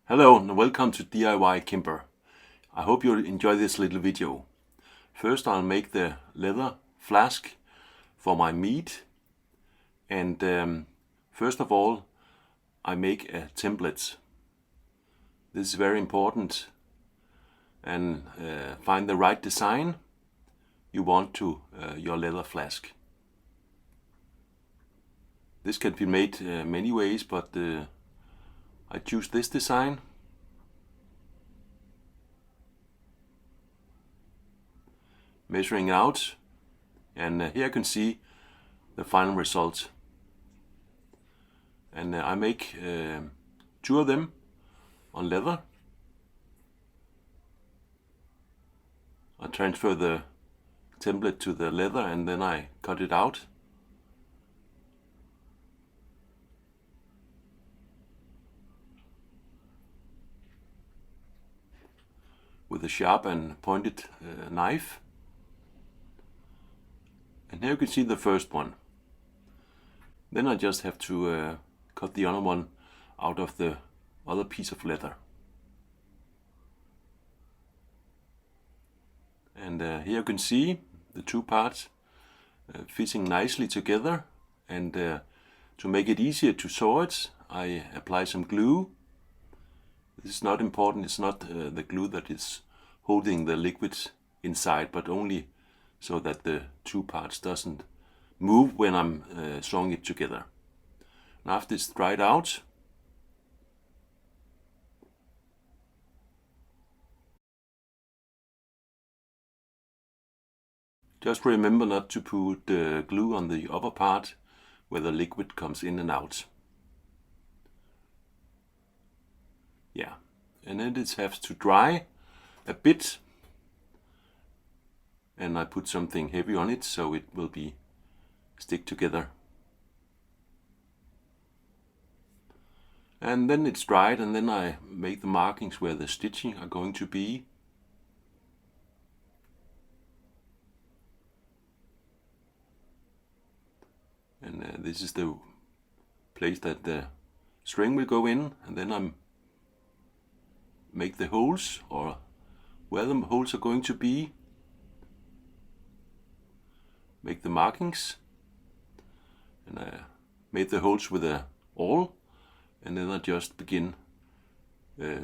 Hello and welcome to DIY Kimber. I hope you'll enjoy this little video. First I'll make the leather flask for my mead, and first of all I make a template. This is very important, and find the right design you want to your leather flask. This can be made many ways, but I choose this design. Measuring out, and here you can see the final result. And I make 2 of them on leather. I transfer the template to the leather and then I cut it out. With a sharp and pointed knife. And here you can see the first one. Then I just have to cut the other one out of the other piece of leather. And here you can see the 2 parts fitting nicely together. And to make it easier to sew it, I apply some glue. This is not important, it's not the glue that is holding the liquid inside, but only so that the 2 parts doesn't move when I'm sewing it together. And after it's dried out, just remember not to put glue on the upper part where the liquid comes in and out. Yeah, and then it has to dry a bit, and I put something heavy on it so it will be stick together. And then it's dried, and then I make the markings where the stitching are going to be. And this is the place that the string will go in, and then I make the holes, or where the holes are going to be. Make the markings, and I made the holes with a awl, and then I just begin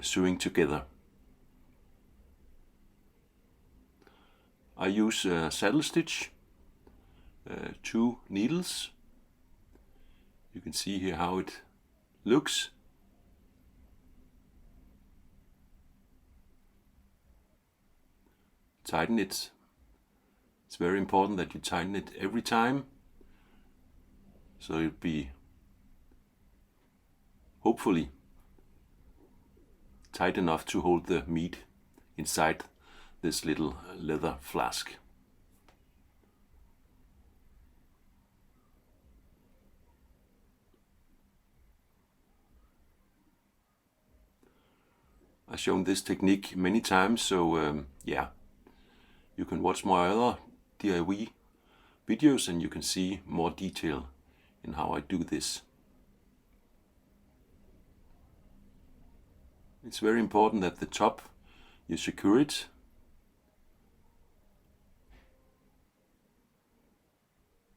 sewing together. I use a saddle stitch, 2 needles. You can see here how it looks. Tighten it. It's very important that you tighten it every time, so it'll be hopefully tight enough to hold the meat inside this little leather flask. I've shown this technique many times, so yeah, you can watch my other DIY videos and you can see more detail in how I do this. It's very important that the top you secure it.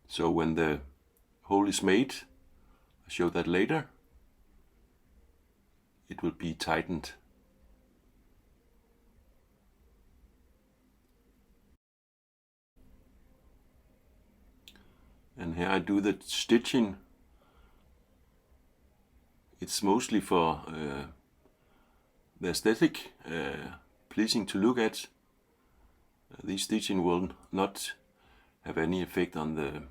So when the hole is made, I'll show that later, it will be tightened. And here I do the stitching. It's mostly for the aesthetic, pleasing to look at. These stitching will not have any effect on the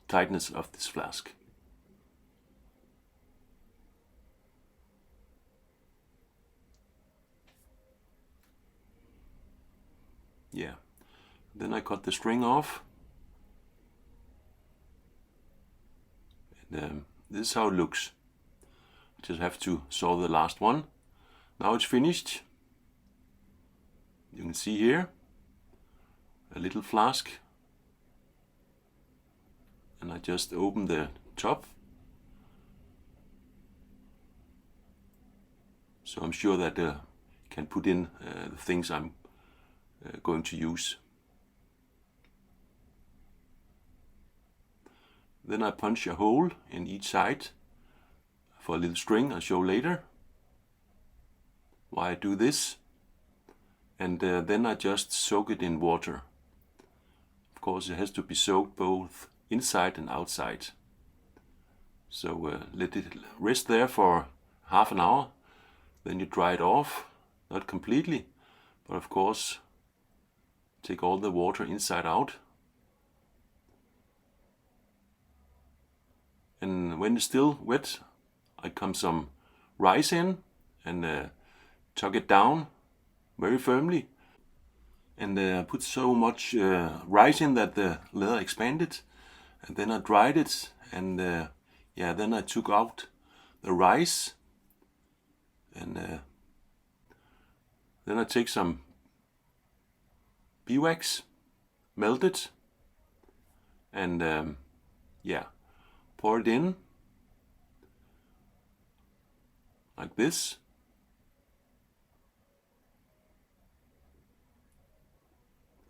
tightness of this flask. Yeah, then I cut the string off. And this is how it looks. I just have to sew the last one. Now it's finished. You can see here a little flask, and I just open the top so I'm sure that I can put in the things I'm going to use. Then I punch a hole in each side for a little string. I'll show later why I do this. And then I just soak it in water. Of course, it has to be soaked both inside and outside. So let it rest there for half an hour. Then you dry it off, not completely, but of course take all the water inside out. And when it's still wet, I come some rice in and tuck it down very firmly. And put so much rice in that the leather expanded. And then I dried it, and then I took out the rice. And then I take some beeswax, melt it, and pour it in like this.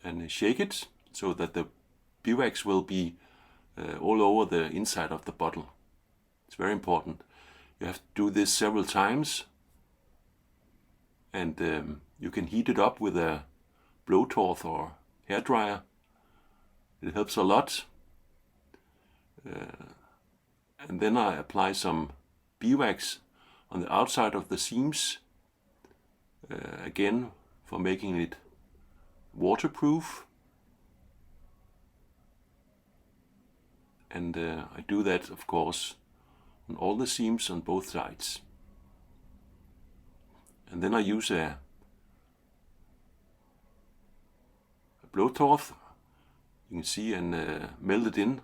And shake it so that the beeswax will be all over the inside of the bottle. It's very important. You have to do this several times, and you can heat it up with a blowtorch or hairdryer. It helps a lot. And then I apply some beeswax on the outside of the seams, again for making it waterproof. And I do that, of course, on all the seams on both sides. And then I use a blowtorch, you can see, and melt it in.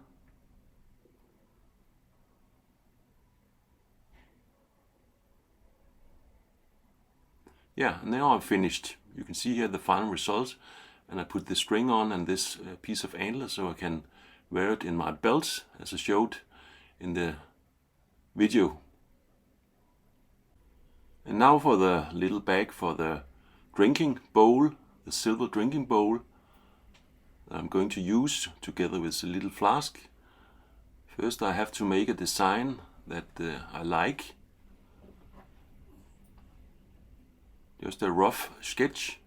Yeah, now I'm finished. You can see here the final result, and I put the string on and this piece of antler so I can wear it in my belt, as I showed in the video. And now for the little bag for the drinking bowl, the silver drinking bowl that I'm going to use together with the little flask. First I have to make a design that I like. Just a rough sketch.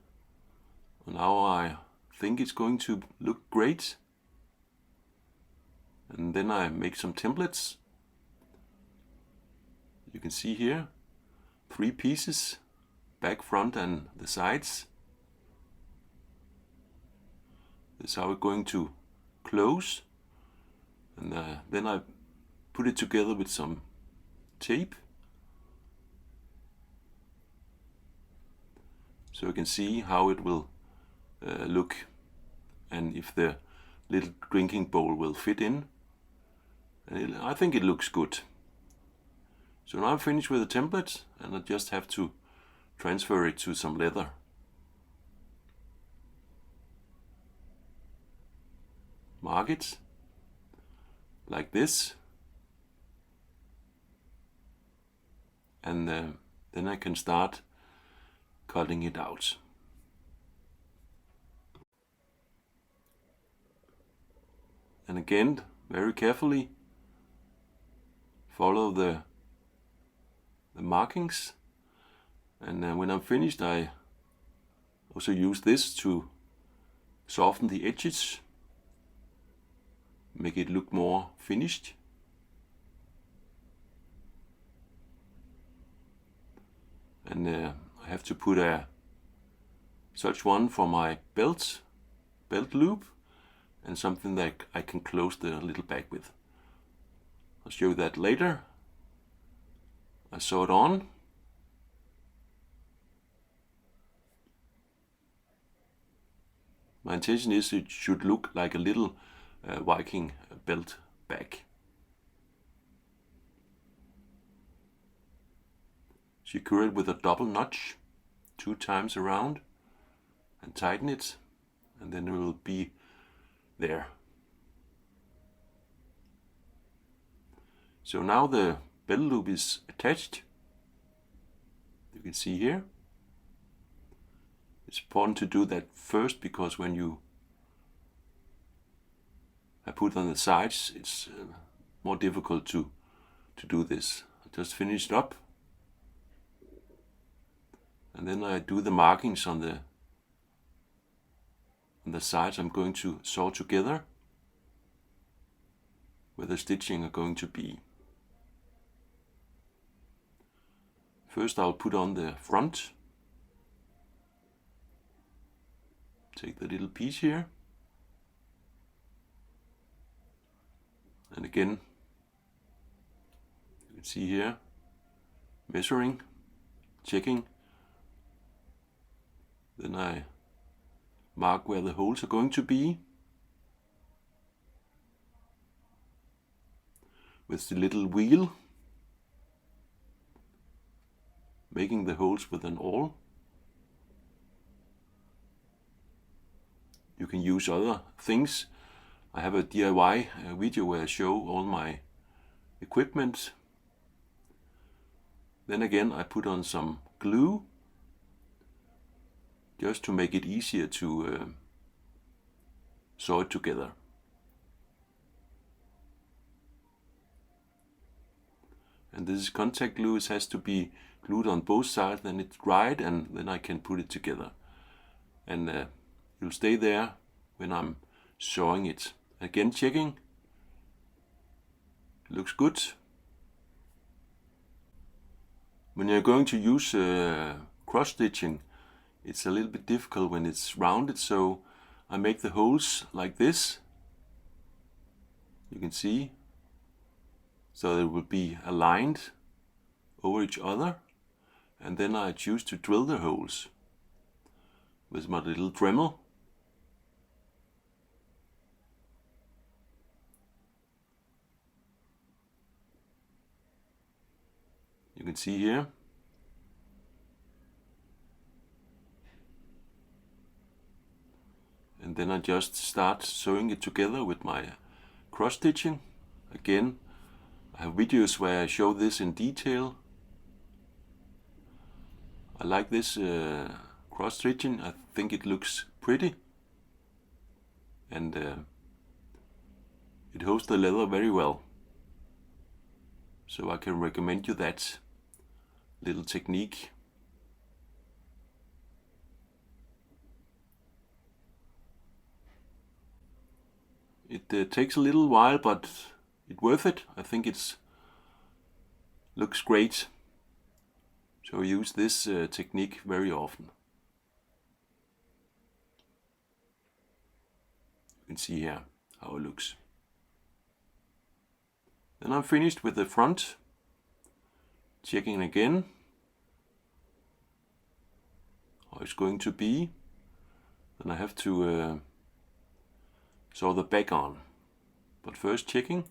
Now I think it's going to look great. And then I make some templates. You can see here 3 pieces, back, front and the sides. This is how it's going to close. And then I put it together with some tape, so you can see how it will look, and if the little drinking bowl will fit in. And I think it looks good. So now I'm finished with the template, and I just have to transfer it to some leather. Mark it like this, and then I can start cutting it out. And again, very carefully follow the markings, and when I'm finished I also use this to soften the edges, make it look more finished. And I have to put such one for my belt loop, and something that I can close the little bag with. I'll show you that later. I sew it on. My intention is it should look like a little Viking belt bag. Secure it with a double notch 2 times around and tighten it, and then it will be there. So now the belt loop is attached. You can see here. It's important to do that first, because when I put on the sides, it's more difficult to do this. I just finished up, and then I do the markings on the sides I'm going to sew together, where the stitching are going to be. First I'll put on the front. Take the little piece here, and again you can see here, measuring, checking. Then I mark where the holes are going to be with the little wheel, making the holes with an awl. You can use other things. I have a DIY video where I show all my equipment. Then again I put on some glue, just to make it easier to sew it together. And this is contact glue. It has to be glued on both sides, then it's dried, and then I can put it together. And it'll stay there when I'm sewing it. Again, checking. It looks good. When you're going to use cross stitching, it's a little bit difficult when it's rounded, so I make the holes like this. You can see, so they will be aligned over each other, and then I choose to drill the holes with my little Dremel. You can see here. And then I just start sewing it together with my cross stitching. Again, I have videos where I show this in detail. I like this cross stitching. I think it looks pretty, and it holds the leather very well. So I can recommend you that little technique. It takes a little while, but it's worth it. I think it's looks great. So I use this technique very often. You can see here how it looks. Then I'm finished with the front. Checking again how it's going to be. Then I have to sew the back on. But first checking.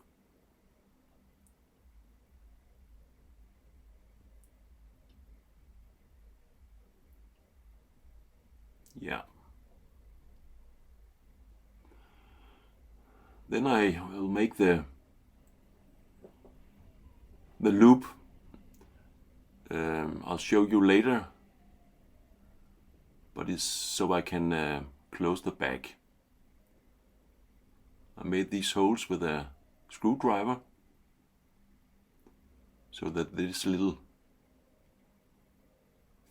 Yeah. Then I will make the loop. I'll show you later, but it's so I can close the back. I made these holes with a screwdriver so that this little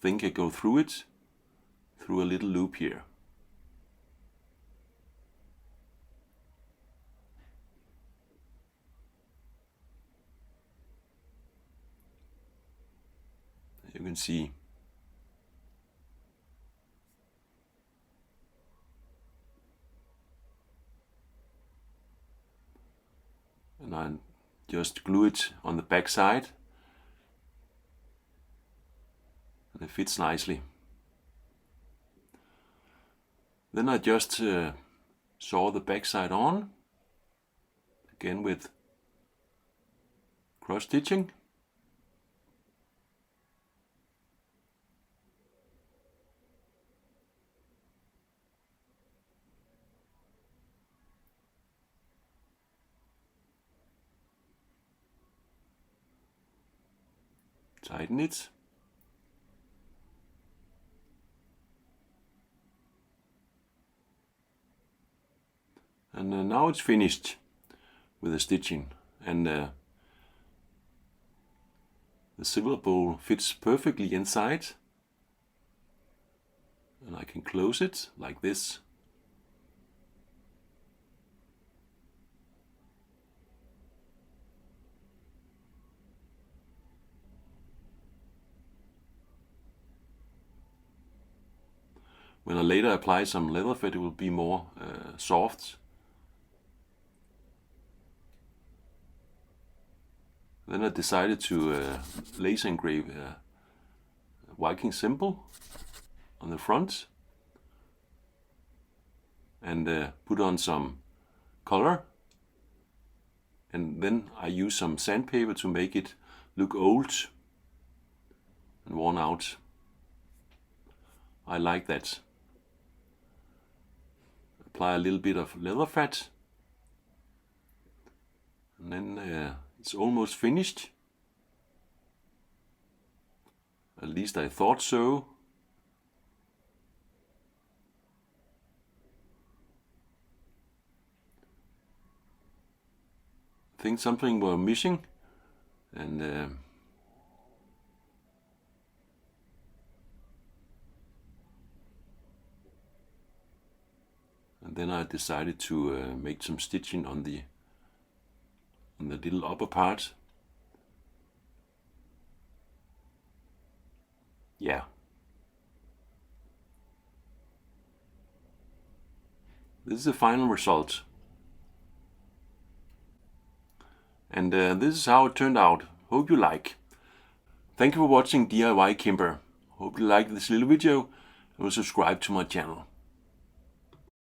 thing can go through it, through a little loop here. You can see. And I just glue it on the back side, and it fits nicely. Then I just sew the back side on, again with cross stitching. Tighten it. And now it's finished with the stitching, and the silver bowl fits perfectly inside, and I can close it like this. When I later apply some leather fed, it will be more soft. Then I decided to laser engrave a Viking symbol on the front, and put on some color, and then I use some sandpaper to make it look old and worn out. I like that. Apply a little bit of leather fat, and then it's almost finished. At least I thought so. I think something was missing, and then I decided to make some stitching on the little upper part. Yeah. This is the final result. And this is how it turned out. Hope you like. Thank you for watching DIY Kimber. Hope you liked this little video and will subscribe to my channel.